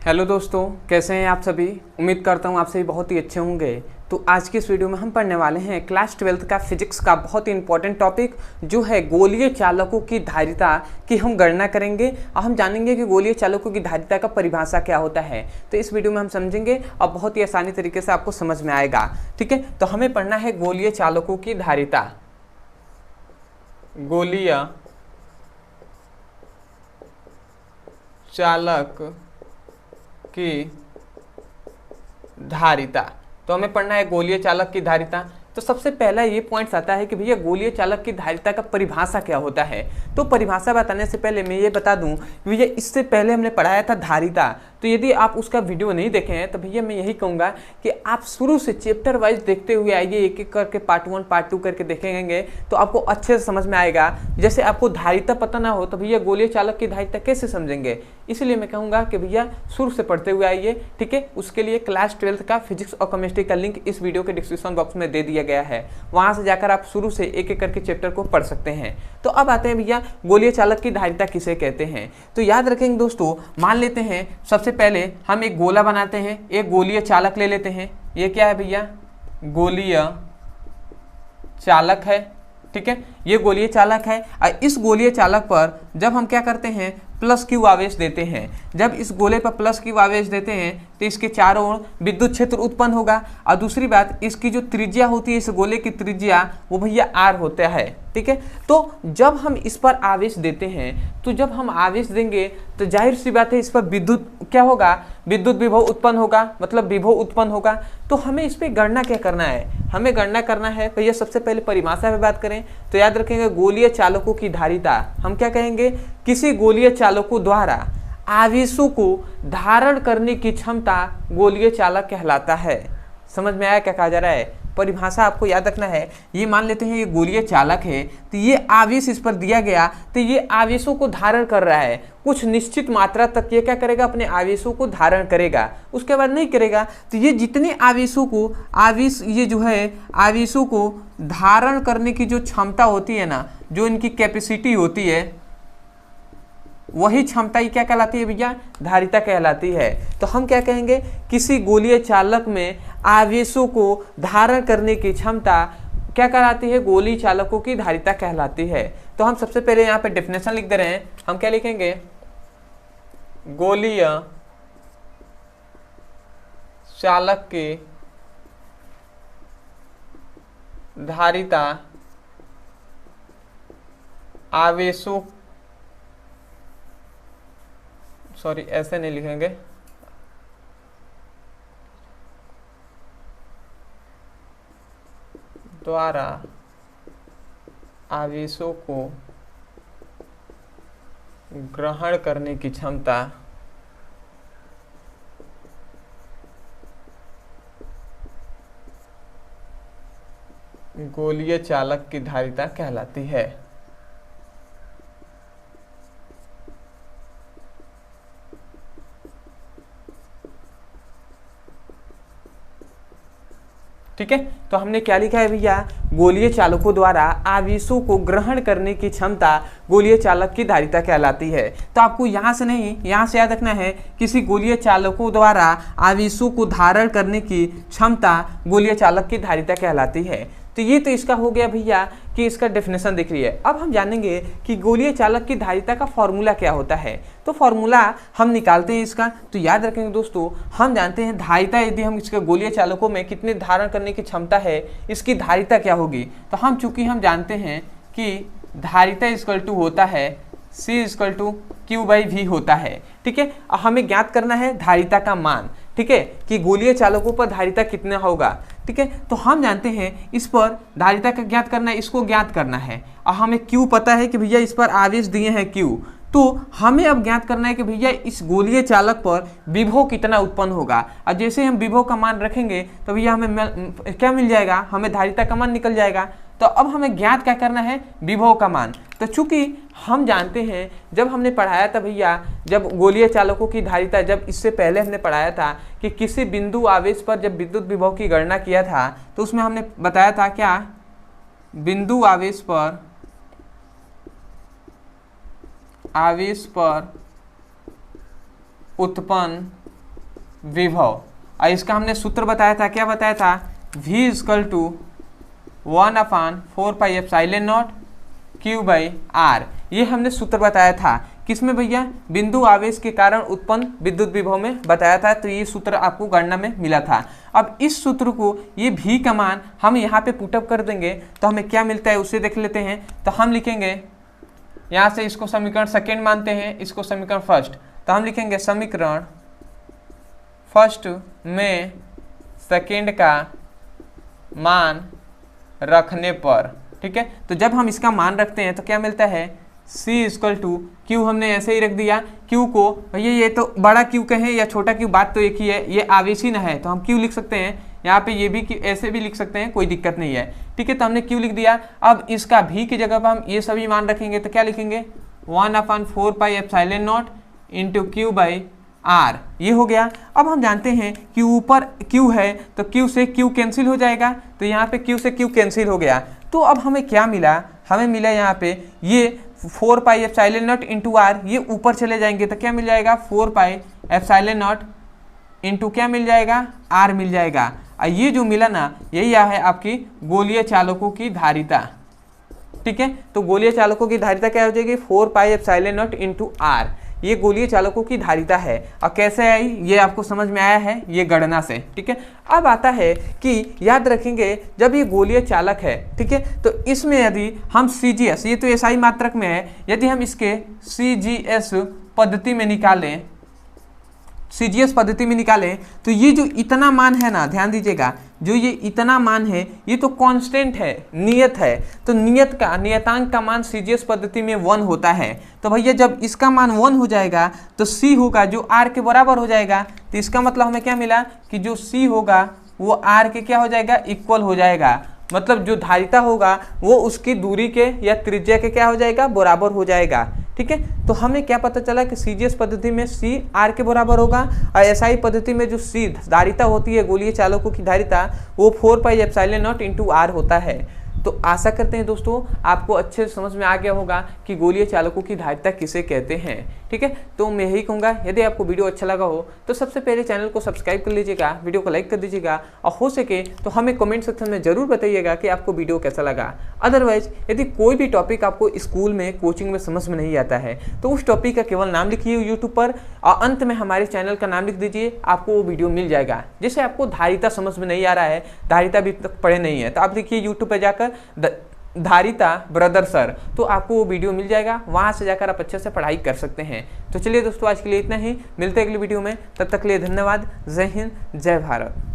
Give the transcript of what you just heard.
Hello दोस्तों, कैसे हैं आप सभी। उम्मीद करता हूँ आप सभी बहुत ही अच्छे होंगे। तो आज की इस वीडियो में हम पढ़ने वाले हैं क्लास 12th का फिजिक्स का बहुत ही इंपॉर्टेंट टॉपिक जो है गोलीय चालकों की धारिता की हम गणना करेंगे और हम जानेंगे कि गोलीय चालकों की धारिता का परिभाषा क्या होता है। तो इस वीडियो में हम समझेंगे और बहुत ही आसानी तरीके से आपको समझ में आएगा। ठीक है, तो हमें पढ़ना है गोलीय चालकों की धारिता। गोलीय चालक की धारिता। तो हमें पढ़ना है गोलीय चालक की धारिता। तो सबसे पहला ये पॉइंट्स आता है कि भैया गोलीय चालक की धारिता का परिभाषा क्या होता है। तो परिभाषा बताने से पहले मैं ये बता दूं कि भैया इससे पहले हमने पढ़ाया था धारिता। तो यदि आप उसका वीडियो नहीं देखे हैं तो भैया मैं यही कहूँगा कि आप शुरू से चैप्टर वाइज देखते हुए आइए, एक एक करके पार्ट 1 पार्ट 2 करके देखेंगे तो आपको अच्छे से समझ में आएगा। जैसे आपको धारिता पता ना हो तो भैया गोलीय चालक की धारिता कैसे समझेंगे। इसलिए मैं कहूँगा कि भैया शुरू से पढ़ते हुए आइए। ठीक है, उसके लिए क्लास 12th का फिजिक्स और केमिस्ट्री का लिंक इस वीडियो के डिस्क्रिप्शन बॉक्स में दे दिया गया है, वहां से जाकर आप शुरू से एक एक करके चैप्टर को पढ़ सकते हैं। तो अब आते हैं भैया गोलीय चालक की धारिता किसे कहते हैं। तो याद रखेंगे दोस्तों, मान लेते हैं सबसे पहले हम एक गोला बनाते हैं, एक गोलीय चालक ले लेते हैं। ये क्या है भैया, गोलीय चालक है। ठीक है, ये गोलीय चालक है और इस गोलीय चालक पर जब हम क्या करते हैं प्लस क्यू आवेश देते हैं, जब इस गोले पर प्लस क्यू आवेश देते हैं तो इसके चारों ओर विद्युत क्षेत्र उत्पन्न होगा। और दूसरी बात, इसकी जो त्रिज्या होती है, इस गोले की त्रिज्या वो भैया आर होता है। ठीक है, तो जब हम इस पर आवेश देते हैं, तो जब हम आवेश देंगे तो जाहिर सी बात है इस पर विद्युत क्या होगा, विद्युत विभव उत्पन्न होगा, मतलब विभव उत्पन्न होगा। तो हमें इस पर गणना क्या करना है, हमें गणना करना है भैया सबसे पहले परिभाषा में बात करें तो याद रखेंगे गोलीय चालकों की धारिता हम क्या कहेंगे, किसी गोलीय चालकों द्वारा आवेशों को धारण करने की क्षमता गोलीय चालक कहलाता है। समझ में आया क्या कहा जा रहा है। परिभाषा आपको याद रखना है। ये मान लेते हैं ये गोलीय चालक है, तो ये आवेश इस पर दिया गया, तो ये आवेशों को धारण कर रहा है। कुछ निश्चित मात्रा तक ये क्या करेगा, अपने आवेशों को धारण करेगा, उसके बाद नहीं करेगा। तो ये जितने आवेशों को ये जो है आवेशों को धारण करने की जो क्षमता होती है ना, जो इनकी कैपेसिटी होती है, वही क्षमता ही क्या कहलाती है भैया, धारिता कहलाती है। तो हम क्या कहेंगे, किसी गोलीय चालक में आवेशों को धारण करने की क्षमता क्या कहलाती है, गोलीय चालकों की धारिता कहलाती है। तो हम सबसे पहले यहाँ पे डेफिनेशन लिख दे रहे हैं। हम क्या लिखेंगे, गोलीय चालक की धारिता आवेशों, सॉरी ऐसे नहीं लिखेंगे, द्वारा आवेशों को ग्रहण करने की क्षमता गोलीय चालक की धारिता कहलाती है। ठीक है, तो हमने क्या लिखा है भैया, गोलीय चालकों द्वारा आवेशों को ग्रहण करने की क्षमता गोलीय चालक की धारिता कहलाती है। तो आपको यहाँ से नहीं, यहाँ से याद रखना है, किसी गोलीय चालकों द्वारा आवेशों को धारण करने की क्षमता गोलीय चालक की धारिता कहलाती है। तो ये तो इसका हो गया भैया कि इसका डेफिनेशन दिख रही है। अब हम जानेंगे कि गोलीय चालक की धारिता का फॉर्मूला क्या होता है। तो फॉर्मूला हम निकालते हैं इसका। तो याद रखेंगे दोस्तों, हम जानते हैं धारिता, यदि हम इसके गोलीय चालकों में कितने धारण करने की क्षमता है, इसकी धारिता क्या होगी। तो हम चूंकि हम जानते हैं कि धारिता इक्वल टू होता है C इक्वल टू Q/V होता है। ठीक है, हमें ज्ञात करना है धारिता का मान। ठीक है, कि गोलीय चालकों पर धारिता कितना होगा। ठीक है, तो हम जानते हैं इस पर धारिता का ज्ञात करना है, इसको ज्ञात करना है। और हमें Q पता है कि भैया इस पर आवेश दिए हैं Q, तो हमें अब ज्ञात करना है कि भैया इस गोलीय चालक पर विभव कितना उत्पन्न होगा। और जैसे हम विभव का मान रखेंगे तो भैया हमें क्या मिल जाएगा, हमें धारिता का मान निकल जाएगा। तो अब हमें ज्ञात क्या करना है, विभव का मान। तो चूंकि हम जानते हैं, जब हमने पढ़ाया था भैया, जब गोलीय चालकों की धारिता, जब इससे पहले हमने पढ़ाया था कि किसी बिंदु आवेश पर जब विद्युत विभव की गणना किया था, तो उसमें हमने बताया था क्या, बिंदु आवेश पर उत्पन्न विभव। और इसका हमने सूत्र बताया था, क्या बताया था, v इक्वल टू 1/4πε0 Q/r। ये हमने सूत्र बताया था किसमें भैया, बिंदु आवेश के कारण उत्पन्न विद्युत विभव में बताया था। तो ये सूत्र आपको गणना में मिला था। अब इस सूत्र को, ये v का मान हम यहाँ पे पुटअप कर देंगे तो हमें क्या मिलता है उसे देख लेते हैं। तो हम लिखेंगे यहाँ से, इसको समीकरण सेकेंड मानते हैं, इसको समीकरण फर्स्ट। तो हम लिखेंगे समीकरण फर्स्ट में सेकेंड का मान रखने पर, ठीक है। तो जब हम इसका मान रखते हैं तो क्या मिलता है, c इक्वल टू q, हमने ऐसे ही रख दिया q को, भैया ये तो बड़ा q कहें या छोटा q, बात तो एक ही है, ये आवेशी न है तो हम q लिख सकते हैं। यहाँ पे ये भी ऐसे भी लिख सकते हैं, कोई दिक्कत नहीं है, ठीक है। तो हमने q लिख दिया। अब इसका v की जगह पर हम ये सभी मान रखेंगे तो क्या लिखेंगे, 1/4πε0 इंटू Q/r, ये हो गया। अब हम जानते हैं कि ऊपर q है तो q से q कैंसिल हो जाएगा, तो यहाँ पे q से q कैंसिल हो गया। तो अब हमें क्या मिला, हमें मिला यहाँ पे ये 4πε0 इंटू r, ये ऊपर चले जाएंगे तो क्या मिल जाएगा, 4πε0 इंटू क्या मिल जाएगा, r मिल जाएगा। और ये जो मिला ना, यही है आपकी गोलीय चालकों की धारिता, ठीक है। तो गोलीय चालकों की धारिता क्या हो जाएगी, 4πε0 इंटू r, ये गोलीय चालकों की धारिता है। और कैसे आई ये आपको समझ में आया है, ये गणना से, ठीक है। अब आता है कि याद रखेंगे जब ये गोलीय चालक है, ठीक है, तो इसमें यदि हम CGS, ये तो SI मात्रक में है, यदि हम इसके CGS पद्धति में निकालें, CGS पद्धति में निकालें तो ये जो इतना मान है ना, ध्यान दीजिएगा, जो ये इतना मान है ये तो कांस्टेंट है, नियत है। तो नियतांक का मान CGS पद्धति में 1 होता है। तो भैया जब इसका मान 1 हो जाएगा तो C होगा जो R के बराबर हो जाएगा। तो इसका मतलब हमें क्या मिला कि जो C होगा वो R के क्या हो जाएगा, इक्वल हो जाएगा। मतलब जो धारिता होगा वो उसकी दूरी के या त्रिज्या के क्या हो जाएगा, बराबर हो जाएगा, ठीक है। तो हमें क्या पता चला कि CGS पद्धति में C R के बराबर होगा और SI पद्धति में जो C धारिता होती है, गोलीय चालकों की धारिता, वो 4πε0 इंटू R होता है। तो आशा करते हैं दोस्तों आपको अच्छे से समझ में आ गया होगा कि गोलीय चालकों की धारिता किसे कहते हैं, ठीक है। तो मैं यही कहूँगा, यदि आपको वीडियो अच्छा लगा हो तो सबसे पहले चैनल को सब्सक्राइब कर लीजिएगा, वीडियो को लाइक कर दीजिएगा और हो सके तो हमें कमेंट सेक्शन में ज़रूर बताइएगा कि आपको वीडियो कैसा लगा। अदरवाइज यदि कोई भी टॉपिक आपको स्कूल में, कोचिंग में समझ में नहीं आता है तो उस टॉपिक का केवल नाम लिखिए यूट्यूब पर और अंत में हमारे चैनल का नाम लिख दीजिए, आपको वो वीडियो मिल जाएगा। जैसे आपको धारिता समझ में नहीं आ रहा है, धारिता अभी तक पढ़े नहीं है, तो आप लिखिए यूट्यूब पर जाकर धारिता ब्रदर सर, तो आपको वो वीडियो मिल जाएगा, वहाँ से जाकर आप अच्छे से पढ़ाई कर सकते हैं। तो चलिए दोस्तों आज के लिए इतना ही, मिलते हैं अगली वीडियो में, तब तक के लिए धन्यवाद। जय हिंद, जय भारत।